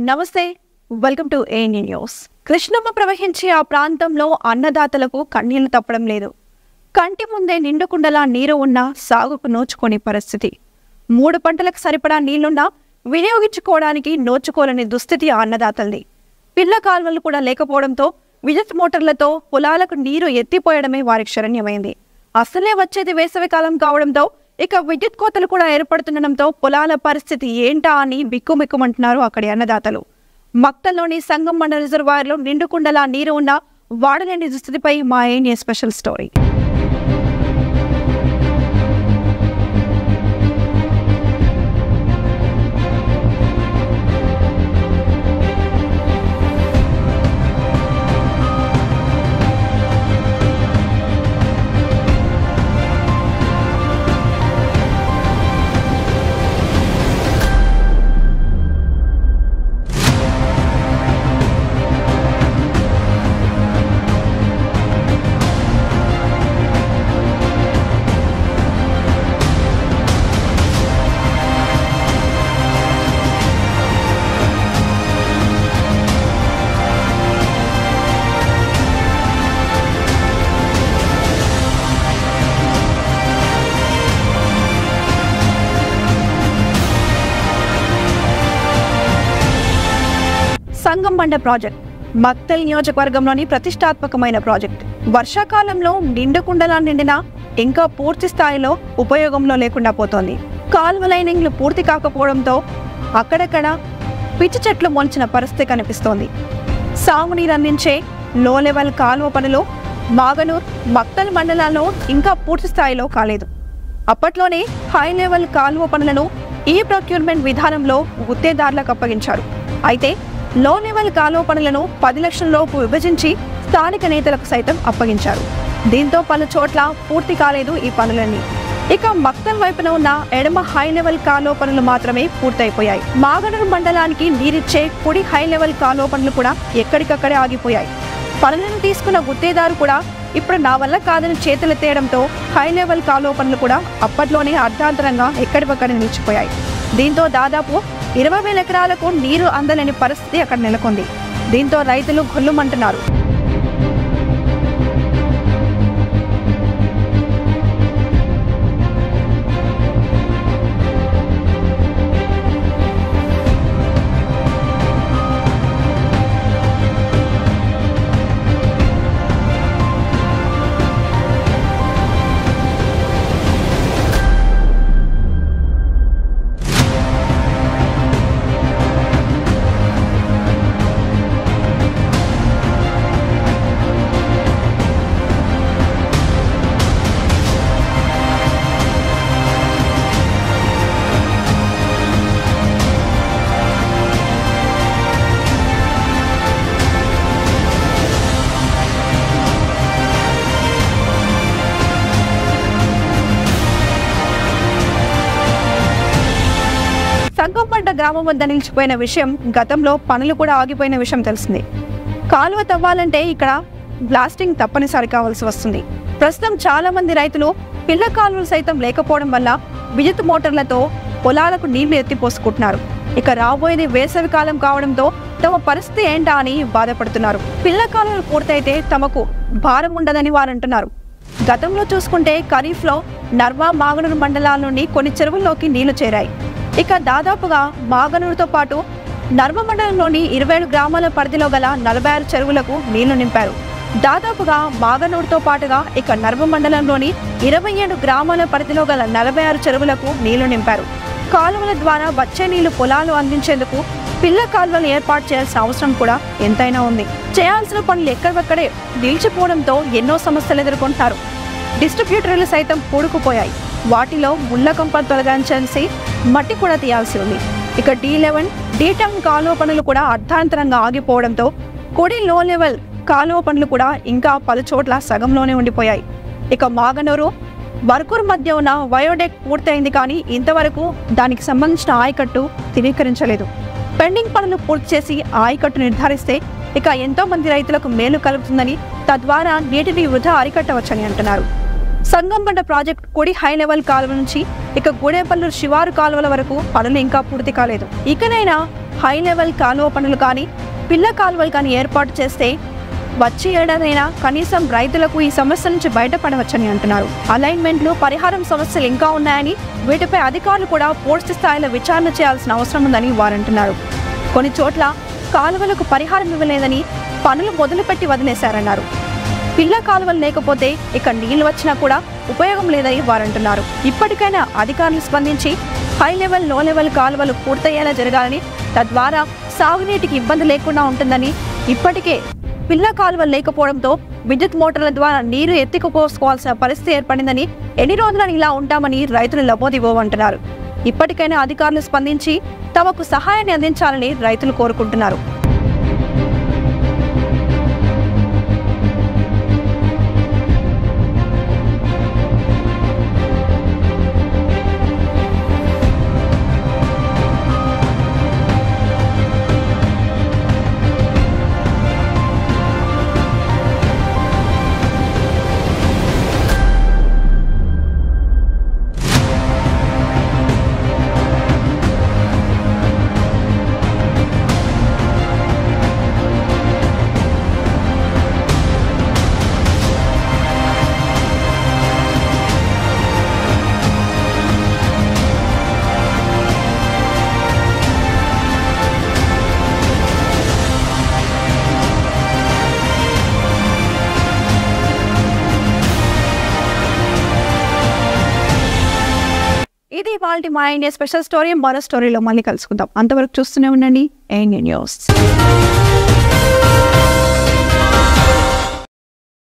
నమస్తే, welcome to ANU news. Krishnamma ప్రవహించే ఆ ప్రాంతంలో అన్నదాతలకు కన్నీళ్లు తప్పడం లేదు. కంటి ముందే నిండుకుండలా నీరు ఉన్నా సాగుకు నోచుకోని పరిస్థితి. 3 పంటలకు సరిపడా నీళ్లున్నా వినియోగించుకోవడానికి నోచుకోలేని దుస్థితి ఆ అన్నదాతలది. పిల్ల కాల్వలు కూడా లేకపోవడంతో విద్యుత్ మోటార్లతో పొలాలకు నీరు ఎత్తిపోయడమే వారికి శరణ్యమైంది. అసలే వచ్చేది వేసవి కాలం కావడంతో ఇక విద్యుత్ కోతలు కూడా ఏర్పడుతుండడంతో పొలాల పరిస్థితి ఏంటా అని బిక్కుమిక్కుమంటున్నారు అక్కడి అన్నదాతలు. మక్తల్లోని సంగమండ రిజర్వాయర్లో నిండుకుండలా నీరు ఉన్న వాడలేని దుస్థితిపై మా ఏఎన్యూ స్పెషల్ స్టోరీ. సంగమండ ప్రాజెక్ట్ మక్తల్ నియోజకవర్గంలోని ప్రతిష్టాత్మకమైన ప్రాజెక్ట్. వర్షాకాలంలో నిండుకుండలా నిండినా ఇంకా పూర్తి స్థాయిలో ఉపయోగంలో లేకుండా పోతోంది. కాల్వ లైనింగ్లు పూర్తి కాకపోవడంతో అక్కడక్కడ పిచ్చి చెట్లు మొలిచిన పరిస్థితి కనిపిస్తోంది. సాగునీరు అందించే లో లెవెల్ కాలువ పనులు మాగనూర్, మక్తల్ మండలాల్లో ఇంకా పూర్తి స్థాయిలో కాలేదు. అప్పట్లోనే హై లెవెల్ కాలువ పనులను ఈ ప్రొక్యూర్మెంట్ విధానంలో గుత్తేదారులకు అప్పగించారు. అయితే లో లెవెల్ కాలువ పనులను 10 లక్షల లోపు విభజించి స్థానిక నేతలకు సైతం అప్పగించారు. దీంతో పలు చోట్ల పూర్తి కాలేదు ఈ పనులన్నీ. ఇక మక్తల్ వైపున ఉన్న ఎడమ హై లెవెల్ కాలువ పనులు మాత్రమే పూర్తయిపోయాయి. మాగనూరు మండలానికి నీరిచ్చే కుడి హై లెవెల్ కాలువ పనులు కూడా ఎక్కడికక్కడే ఆగిపోయాయి. పనులను తీసుకున్న గుత్తేదారు కూడా ఇప్పుడు నా వల్ల కాదని చేతులెత్తేయడంతో హై లెవెల్ కాలువ పనులు కూడా అప్పట్లోనే అర్ధాంతరంగా ఎక్కడిపక్కడ నిలిచిపోయాయి. దీంతో దాదాపు 20,000 ఎకరాలకు నీరు అందలేని పరిస్థితి అక్కడ నెలకొంది. దీంతో రైతులు గొల్లుమంటున్నారు. సంగమండ గ్రామం వద్ద నిలిచిపోయిన విషయం, గతంలో పనులు కూడా ఆగిపోయిన విషయం తెలిసింది. కాలువ తవ్వాలంటే ఇక్కడ బ్లాస్టింగ్ తప్పనిసరి కావాల్సి వస్తుంది. ప్రస్తుతం చాలా మంది రైతులు పిల్ల కాలువలు సైతం లేకపోవడం వల్ల విద్యుత్ మోటార్లతో పొలాలకు నీళ్లు ఎత్తిపోసుకుంటున్నారు. ఇక రాబోయేది వేసవి కాలం కావడంతో తమ పరిస్థితి ఏంటా అని బాధపడుతున్నారు. పిల్ల కాలువలు పూర్తయితే తమకు భారం ఉండదని వారు అంటున్నారు. గతంలో చూసుకుంటే ఖరీఫ్లో నర్వా, మాగనూరు మండలాల నుండి కొన్ని చెరువుల్లోకి నీళ్లు చేరాయి. ఇక దాదాపుగా మాగనూరుతో పాటు నర్వ మండలంలోని 27 గ్రామాల పరిధిలో గల 46 చెరువులకు నీళ్లు నింపారు. దాదాపుగా మాగనూరుతో పాటుగా ఇక నర్వ మండలంలోని 27 గ్రామాల పరిధిలో గల 46 చెరువులకు నీళ్లు నింపారు. కాలువల ద్వారా వచ్చే నీళ్లు పొలాలు అందించేందుకు పిల్ల కాలువలు ఏర్పాటు చేయాల్సిన అవసరం కూడా ఎంతైనా ఉంది. చేయాల్సిన పనులు ఎక్కడివక్కడే నిలిచిపోవడంతో ఎన్నో సమస్యలు ఎదుర్కొంటున్నారు. డిస్ట్రిబ్యూటర్లు సైతం పూడుకుపోయాయి. వాటిలో ముళ్ళ కంపలు తొలగించాల్సి మట్టి కూడా తీయాల్సి ఉంది. ఇక D11, D10 కాలువ పనులు కూడా అర్ధాంతరంగా ఆగిపోవడంతో కుడి లో లెవెల్ కాలువ పనులు కూడా ఇంకా 10 చోట్ల సగంలోనే ఉండిపోయాయి. ఇక మాగనూరు, వర్కూర్ మధ్య ఉన్న వయోడెక్ పూర్తయింది, కానీ ఇంతవరకు దానికి సంబంధించిన ఆయకట్టు స్థిరీకరించలేదు. పెండింగ్ పనులు పూర్తి చేసి ఆయకట్టు నిర్ధారిస్తే ఇక ఎంతో మంది రైతులకు మేలు కలుగుతుందని, తద్వారా నీటిని వృధా అరికట్టవచ్చని అంటున్నారు. సంగమండ ప్రాజెక్ట్ కుడి హై లెవెల్ కాలువ నుంచి ఇక గూడేపల్లూరు శివారు కాలువల వరకు పనులు ఇంకా పూర్తి కాలేదు. ఇకనైనా హై లెవెల్ కాలువ పనులు కానీ పిల్ల కాలువలు కానీ ఏర్పాటు చేస్తే వచ్చే ఏడాదైనా కనీసం రైతులకు ఈ సమస్య నుంచి బయటపడవచ్చని అంటున్నారు. అలైన్మెంట్లు, పరిహారం సమస్యలు ఇంకా ఉన్నాయని, వీటిపై అధికారులు కూడా పూర్తి స్థాయిలో విచారణ చేయాల్సిన అవసరం ఉందని వారంటున్నారు. కొన్ని చోట్ల కాలువలకు పరిహారం ఇవ్వలేదని పనులు మొదలుపెట్టి వదిలేశారన్నారు. పిల్ల కాలువలు లేకపోతే ఇక నీళ్లు వచ్చినా కూడా ఉపయోగం లేదని వారంటున్నారు. ఇప్పటికైనా అధికారులు స్పందించి హై లెవెల్, లో లెవెల్ కాలువలు పూర్తయ్యేలా జరగాలని, తద్వారా సాగునీటికి ఇబ్బంది లేకుండా ఉంటుందని, ఇప్పటికే పిల్ల కాలువలు లేకపోవడంతో విద్యుత్ మోటార్ల ద్వారా నీరు ఎత్తుకుపోసుకోవాల్సిన పరిస్థితి ఏర్పడిందని, ఎన్ని రోజులని ఇలా ఉంటామని రైతులు లబోదిబోమంటున్నారు. ఇప్పటికైనా అధికారులు స్పందించి తమకు సహాయాన్ని అందించాలని రైతులు కోరుకుంటున్నారు. ఇది ఇవాల్టి మా ఇండియా స్పెషల్ స్టోరీ. మరో స్టోరీలో మళ్ళీ కలుసుకుందాం. అంతవరకు చూస్తూనే ఉండండి ANN న్యూస్.